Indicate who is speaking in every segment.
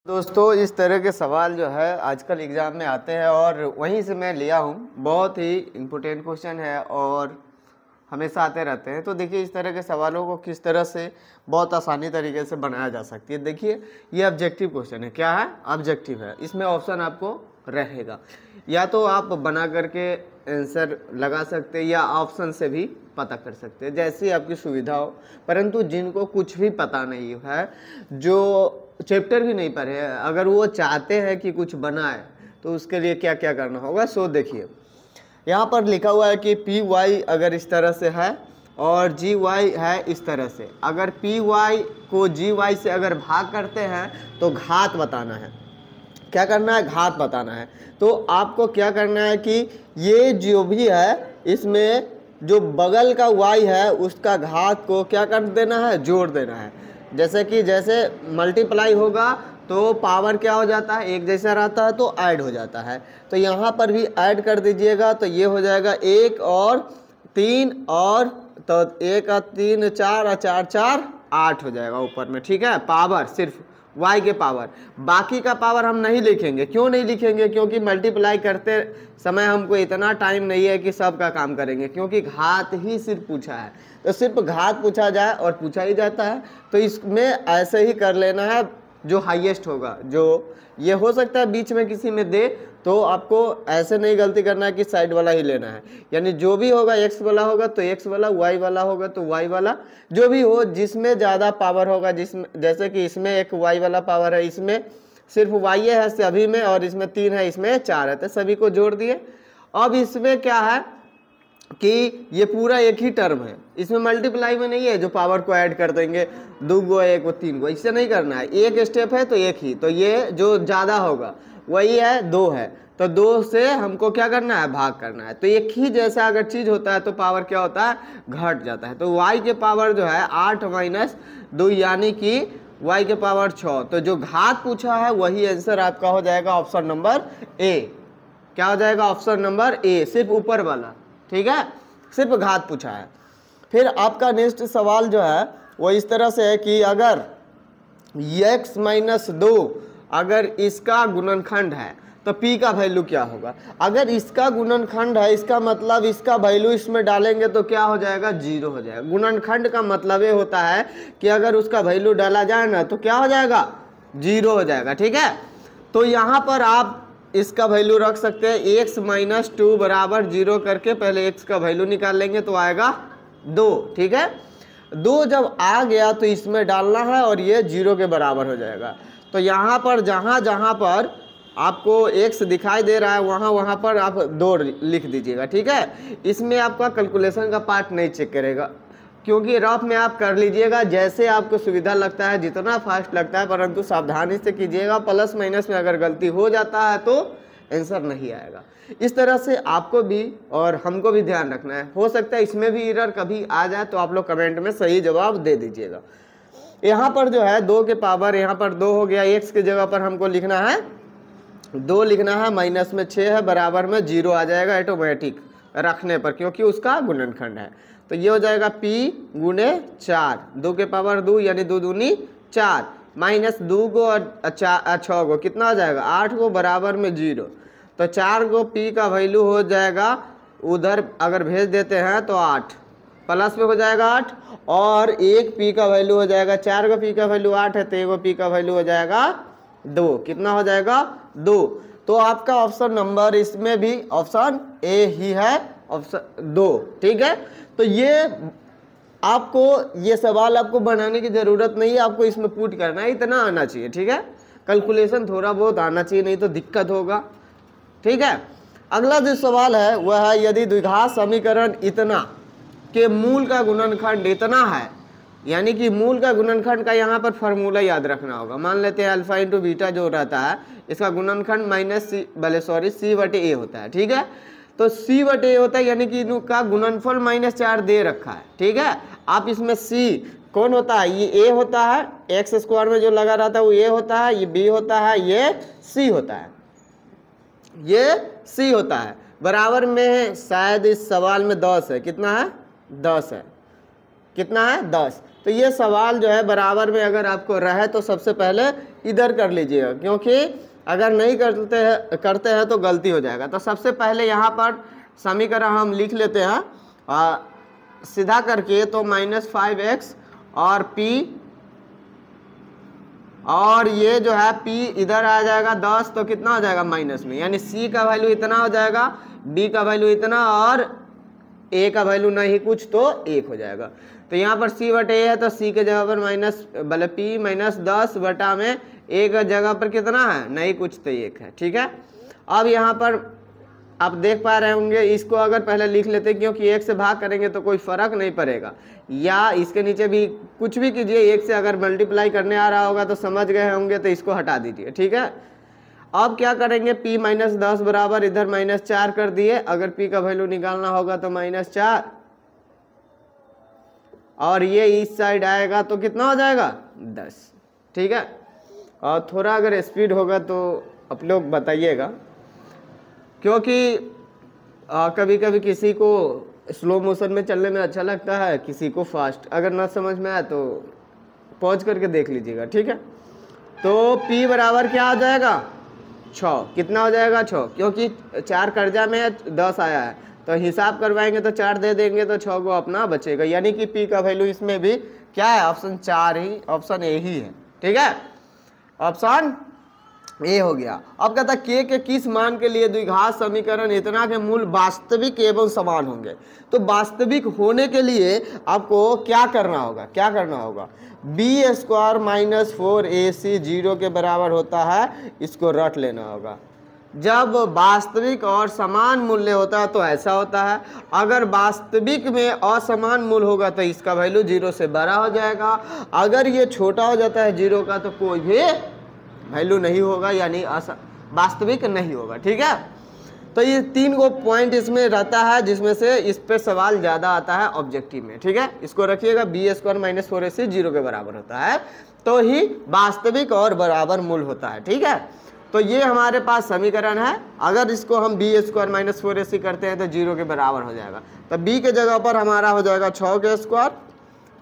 Speaker 1: दोस्तों इस तरह के सवाल जो है आजकल एग्ज़ाम में आते हैं और वहीं से मैं लिया हूँ। बहुत ही इम्पोर्टेंट क्वेश्चन है और हमेशा आते रहते हैं। तो देखिए इस तरह के सवालों को किस तरह से बहुत आसानी तरीके से बनाया जा सकती है। देखिए ये ऑब्जेक्टिव क्वेश्चन है। क्या है? ऑब्जेक्टिव है। इसमें ऑप्शन आपको रहेगा, या तो आप बना करके आंसर लगा सकते हैं या ऑप्शन से भी पता कर सकते हैं, जैसी आपकी सुविधा हो। परंतु जिनको कुछ भी पता नहीं है, जो चैप्टर भी नहीं पढ़े, अगर वो चाहते हैं कि कुछ बनाए तो उसके लिए क्या क्या करना होगा। सो देखिए यहाँ पर लिखा हुआ है कि पी वाई अगर इस तरह से है और जी वाई है इस तरह से। अगर पी वाई को जी वाई से अगर भाग करते हैं तो घात बताना है। क्या करना है? घात बताना है। तो आपको क्या करना है कि ये जो भी है इसमें जो बगल का y है उसका घात को क्या कर देना है? जोड़ देना है। जैसे मल्टीप्लाई होगा तो पावर क्या हो जाता है? एक जैसा रहता है तो ऐड हो जाता है। तो यहाँ पर भी ऐड कर दीजिएगा तो ये हो जाएगा 1 और 3 और तो 1 और 3 4 और 4 4 8 हो जाएगा ऊपर में। ठीक है, पावर सिर्फ y के पावर, बाकी का पावर हम नहीं लिखेंगे। क्यों नहीं लिखेंगे? क्योंकि मल्टीप्लाई करते समय हमको इतना टाइम नहीं है कि सब का काम करेंगे, क्योंकि घात ही सिर्फ पूछा है। तो सिर्फ घात पूछा जाए और पूछा ही जाता है तो इसमें ऐसे ही कर लेना है जो हाईएस्ट होगा। जो ये हो सकता है बीच में किसी में दे, तो आपको ऐसे नहीं गलती करना है कि साइड वाला ही लेना है। यानी जो भी होगा x वाला होगा तो x वाला, y वाला होगा तो y वाला, जो भी हो जिसमें ज़्यादा पावर होगा, जिसमें जैसे कि इसमें एक y वाला पावर है, इसमें सिर्फ y है सभी में, और इसमें 3 है, इसमें 4 है, तो सभी को जोड़ दिए। अब इसमें क्या है कि ये पूरा एक ही टर्म है, इसमें मल्टीप्लाई में नहीं है जो पावर को ऐड कर देंगे 2 को 1 को 3 को, इससे नहीं करना है। एक स्टेप है तो एक ही, तो ये जो ज़्यादा होगा वही है 2 है, तो 2 से हमको क्या करना है? भाग करना है। तो एक ही जैसा अगर चीज़ होता है तो पावर क्या होता है? घट जाता है। तो y के पावर जो है 8 माइनस 2 यानी कि y के पावर 6। तो जो घात पूछा है वही आंसर आपका हो जाएगा ऑप्शन नंबर ए। क्या हो जाएगा? ऑप्शन नंबर ए, सिर्फ ऊपर वाला। ठीक है, सिर्फ घात पूछा है। फिर आपका नेक्स्ट सवाल जो है वो इस तरह से है कि अगर x माइनस 2 अगर इसका गुणनखंड है तो p का वैल्यू क्या होगा? अगर इसका गुणनखंड है, इसका मतलब इसका वैल्यू इसमें डालेंगे तो क्या हो जाएगा? 0 हो जाएगा। गुणनखंड का मतलब ये होता है कि अगर उसका वैल्यू डाला जाए ना तो क्या हो जाएगा? 0 हो जाएगा। ठीक है, तो यहाँ पर आप इसका वैल्यू रख सकते हैं x माइनस 2 बराबर 0 करके पहले x का वैल्यू निकाल लेंगे तो आएगा 2। ठीक है, 2 जब आ गया तो इसमें डालना है और ये 0 के बराबर हो जाएगा। तो यहाँ पर जहाँ जहाँ पर आपको x दिखाई दे रहा है वहाँ पर आप 2 लिख दीजिएगा। ठीक है, इसमें आपका कैलकुलेशन का पार्ट नहीं चेक करेगा, क्योंकि रफ में आप कर लीजिएगा जैसे आपको सुविधा लगता है, जितना फास्ट लगता है, परंतु सावधानी से कीजिएगा। प्लस माइनस में अगर गलती हो जाता है तो आंसर नहीं आएगा। इस तरह से आपको भी और हमको भी ध्यान रखना है। हो सकता है इसमें भी एरर कभी आ जाए तो आप लोग कमेंट में सही जवाब दे दीजिएगा। यहाँ पर जो है 2 के पावर, यहाँ पर 2 हो गया, x की जगह पर हमको लिखना है 2 लिखना है, माइनस में 6 है, बराबर में 0 आ जाएगा ऑटोमेटिक रखने पर, क्योंकि उसका गुणनखंड है। तो ये हो जाएगा p गुणे 4, 2 के पावर 2 यानी 2 दूनी 4, माइनस 2 को और 6 को कितना हो जाएगा? 8 को, बराबर में 0। तो 4 को p का वैल्यू हो जाएगा, उधर अगर भेज देते हैं तो 8, प्लस में हो जाएगा 8, और 1 p का वैल्यू हो जाएगा, 4 को p का वैल्यू 8 है तो 1 p का वैल्यू हो जाएगा 2। कितना हो जाएगा? 2। तो आपका ऑप्शन नंबर इसमें भी ऑप्शन ए ही है, ऑप्शन 2। ठीक है, तो ये आपको ये सवाल आपको बनाने की ज़रूरत नहीं है, आपको इसमें पुट करना है, इतना आना चाहिए। ठीक है, कैलकुलेशन थोड़ा बहुत आना चाहिए, नहीं तो दिक्कत होगा। ठीक है, अगला जो सवाल है वह है यदि द्विघात समीकरण इतना के मूल का गुणनखंड इतना है, यानी कि मूल का गुणनखंड का यहाँ पर फार्मूला याद रखना होगा। मान लेते हैं अल्फा इंटू बीटा जो रहता है इसका गुणनखंड माइनस सी बटे ए होता है। ठीक है, तो c बटे ए होता है, यानी कि इनका गुणनफल -4 दे रखा है। ठीक है, आप इसमें c कौन होता है? ये a होता है, एक्स स्क्वायर में जो लगा रहता है वो a होता है, ये b होता है, ये c होता है, ये c होता है। बराबर में शायद इस सवाल में 10 है, कितना है? 10 है, कितना है? 10। तो ये सवाल जो है बराबर में अगर आपको रहे तो सबसे पहले इधर कर लीजिएगा, क्योंकि अगर नहीं करते हैं तो गलती हो जाएगा। तो सबसे पहले यहाँ पर समीकरण हम लिख लेते हैं सीधा करके, तो -5x और p, और ये जो है p इधर आ जाएगा 10, तो कितना हो जाएगा माइनस में, यानी c का वैल्यू इतना हो जाएगा, b का वैल्यू इतना, और a का वैल्यू नहीं कुछ तो 1 हो जाएगा। तो यहाँ पर c बटे a है, तो c के जगह पर p -10 बटा में a का जगह पर कितना है, नहीं कुछ तो 1 है। ठीक है, अब यहाँ पर आप देख पा रहे होंगे, इसको अगर पहले लिख लेते, क्योंकि 1 से भाग करेंगे तो कोई फर्क नहीं पड़ेगा, या इसके नीचे भी कुछ भी कीजिए, 1 से अगर मल्टीप्लाई करने आ रहा होगा तो समझ गए होंगे, तो इसको हटा दीजिए। ठीक है, अब क्या करेंगे, p -10 बराबर इधर -4 कर दिए, अगर p का वैल्यू निकालना होगा तो -4, और ये इस साइड आएगा तो कितना हो जाएगा 10। ठीक है, और थोड़ा अगर स्पीड होगा तो आप लोग बताइएगा, क्योंकि कभी कभी किसी को स्लो मोशन में चलने में अच्छा लगता है, किसी को फास्ट। अगर ना समझ में आए तो पॉज करके देख लीजिएगा। ठीक है, तो p बराबर क्या हो जाएगा 6, कितना हो जाएगा 6, क्योंकि 4 कर्जा में 10 आया है, तो हिसाब करवाएंगे तो 4 दे देंगे तो 6 को अपना बचेगा, यानी कि p का वैल्यू इसमें भी क्या है, ऑप्शन 4 ही, ऑप्शन ए ही है। ठीक है, ऑप्शन ए हो गया। अब कहता है के किस मान के लिए द्विघात समीकरण इतना के मूल वास्तविक एवं समान होंगे। तो वास्तविक होने के लिए आपको क्या करना होगा, क्या करना होगा, b² - 4ac 0 के बराबर होता है, इसको रट लेना होगा। जब वास्तविक और समान मूल्य होता है तो ऐसा होता है, अगर वास्तविक में असमान मूल्य होगा तो इसका वैल्यू 0 से बड़ा हो जाएगा, अगर ये छोटा हो जाता है 0 का तो कोई भी वैल्यू नहीं होगा, यानी वास्तविक नहीं होगा। ठीक है, तो ये 3 गो पॉइंट इसमें रहता है, जिसमें से इस पे सवाल ज़्यादा आता है ऑब्जेक्टिव में। ठीक है, इसको रखिएगा, b² - 4ac 0 के बराबर होता है, तो ही वास्तविक और बराबर मूल होता है। ठीक है, तो ये हमारे पास समीकरण है, अगर इसको हम b² - 4ac करते हैं तो 0 के बराबर हो जाएगा। तो b के जगह पर हमारा हो जाएगा 6 के स्क्वायर,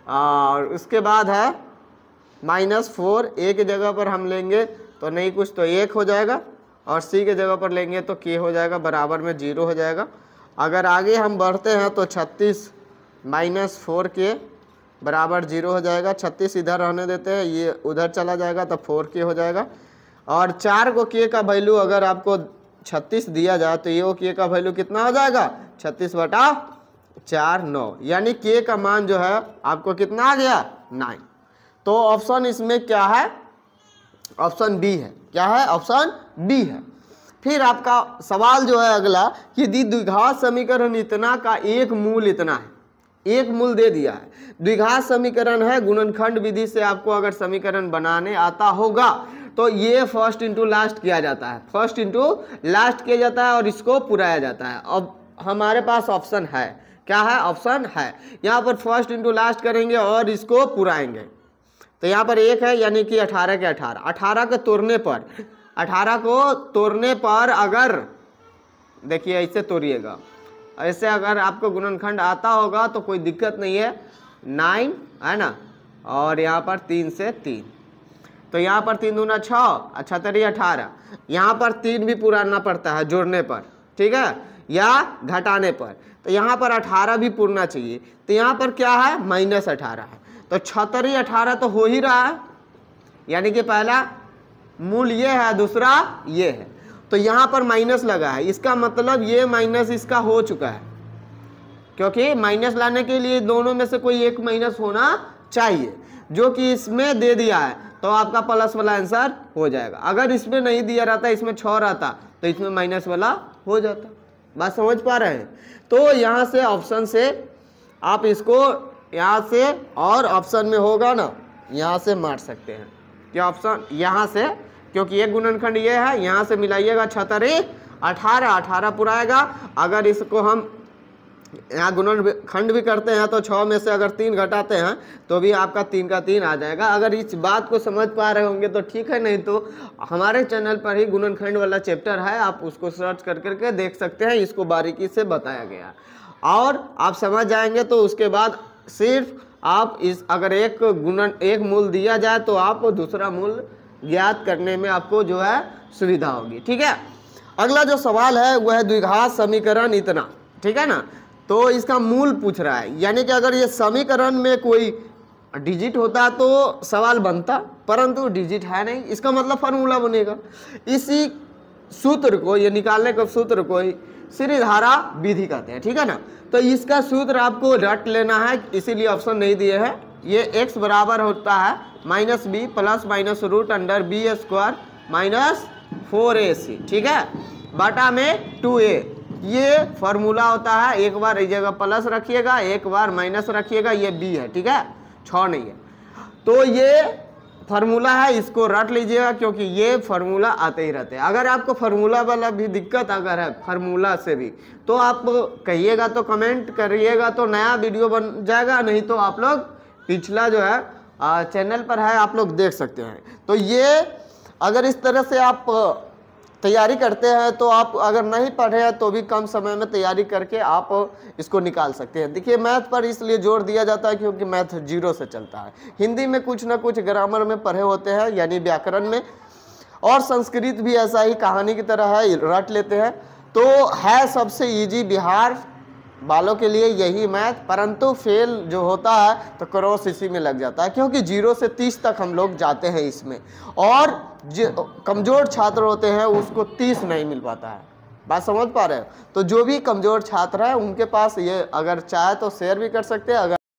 Speaker 1: और उसके बाद है -4, a के जगह पर हम लेंगे तो नहीं कुछ तो 1 हो जाएगा, और c के जगह पर लेंगे तो k हो जाएगा, बराबर में 0 हो जाएगा। अगर आगे हम बढ़ते हैं तो 36 - 4k बराबर 0 हो जाएगा, 36 इधर रहने देते हैं, ये उधर चला जाएगा तो 4k हो जाएगा। और 4 को k का वैल्यू अगर आपको 36 दिया जाए तो ये k का वैल्यू कितना हो जाएगा, 36/4 9, यानी k का मान जो है आपको कितना आ गया 9। तो ऑप्शन इसमें क्या है, ऑप्शन बी है। क्या है, ऑप्शन बी है। फिर आपका सवाल जो है अगला कि यदि द्विघात समीकरण इतना का एक मूल इतना है, एक मूल दे दिया है, द्विघात समीकरण है, गुणनखंड विधि से आपको अगर समीकरण बनाने आता होगा तो ये फर्स्ट इंटू लास्ट किया जाता है, फर्स्ट इंटू लास्ट किया जाता है और इसको पुराया जाता है। अब हमारे पास ऑप्शन है, क्या है, ऑप्शन है, यहाँ पर फर्स्ट इंटू लास्ट करेंगे और इसको पुराएंगे। तो यहाँ पर 1 है, यानी कि 18 के 18, 18 के तोड़ने पर, 18 को तोड़ने पर अगर देखिए ऐसे तोड़िएगा, ऐसे अगर आपको गुणनखंड आता होगा तो कोई दिक्कत नहीं है, 9 है ना, और यहाँ पर 3 से 3, तो यहाँ पर 3 दूना 6, 6 18, यहाँ पर 3 भी पुराना पड़ता है जोड़ने पर, ठीक है, या घटाने पर, तो यहाँ पर 18 भी पूरना चाहिए। तो यहाँ पर क्या है, -18 है, तो 6 18 तो हो ही रहा है, यानी कि पहला मूल ये है, दूसरा ये है, तो यहाँ पर माइनस लगा है, इसका मतलब ये माइनस इसका हो चुका है, क्योंकि माइनस लाने के लिए दोनों में से कोई एक माइनस होना चाहिए, जो कि इसमें दे दिया है, तो आपका प्लस वाला आंसर हो जाएगा। अगर इसमें नहीं दिया रहता, इसमें 6 रहता, तो इसमें माइनस वाला हो जाता। बात समझ पा रहे हैं? तो यहाँ से ऑप्शन से आप इसको यहाँ से, और ऑप्शन में होगा ना, यहाँ से मार सकते हैं, क्या ऑप्शन यहाँ से, क्योंकि ये गुणनखंड ये है, यहाँ से मिलाइएगा 6 18, 18 पुराएगा। अगर इसको हम यहाँ गुणनखंड भी करते हैं तो 6 में से अगर 3 घटाते हैं तो भी आपका 3 का 3 आ जाएगा। अगर इस बात को समझ पा रहे होंगे तो ठीक है, नहीं तो हमारे चैनल पर ही गुणनखंड वाला चैप्टर है, आप उसको सर्च कर करके देख सकते हैं, इसको बारीकी से बताया गया और आप समझ जाएंगे। तो उसके बाद सिर्फ आप इस अगर एक मूल दिया जाए तो आप दूसरा मूल ज्ञात करने में आपको जो है सुविधा होगी। ठीक है, अगला जो सवाल है वह है द्विघात समीकरण इतना। ठीक है ना, तो इसका मूल पूछ रहा है, यानी कि अगर ये समीकरण में कोई डिजिट होता तो सवाल बनता, परंतु डिजिट है नहीं, इसका मतलब फार्मूला बनेगा। इसी सूत्र को, ये निकालने के सूत्र को श्रीधारा विधि कहते हैं। ठीक है ना, तो इसका सूत्र आपको रट लेना है, इसीलिए ऑप्शन नहीं दिए हैं। ये x बराबर होता है minus B plus minus root under B square minus 4ac। ठीक है, बटा में 2a, ये फॉर्मूला होता है। एक बार इस जगह प्लस रखिएगा, एक बार माइनस रखिएगा, ये b है। ठीक है, 6 नहीं है, तो ये फार्मूला है, इसको रट लीजिएगा क्योंकि ये फार्मूला आते ही रहते हैं। अगर आपको फार्मूला वाला भी दिक्कत अगर है फार्मूला से भी, तो आप कहिएगा, तो कमेंट करिएगा तो नया वीडियो बन जाएगा, नहीं तो आप लोग पिछला जो है चैनल पर है, आप लोग देख सकते हैं। तो ये अगर इस तरह से आप तैयारी करते हैं तो आप अगर नहीं पढ़े हैं तो भी कम समय में तैयारी करके आप इसको निकाल सकते हैं। देखिए, मैथ पर इसलिए जोर दिया जाता है क्योंकि मैथ 0 से चलता है। हिंदी में कुछ ना कुछ ग्रामर में पढ़े होते हैं, यानी व्याकरण में, और संस्कृत भी ऐसा ही कहानी की तरह है, रट लेते हैं। तो है सबसे ईजी बिहार वालों के लिए यही मैथ, परंतु फेल जो होता है तो क्रॉस इसी में लग जाता है, क्योंकि 0 से 30 तक हम लोग जाते हैं इसमें, और जो कमज़ोर छात्र होते हैं उसको 30 नहीं मिल पाता है। बात समझ पा रहे हैं? तो जो भी कमज़ोर छात्र है उनके पास ये अगर चाहे तो शेयर भी कर सकते हैं, अगर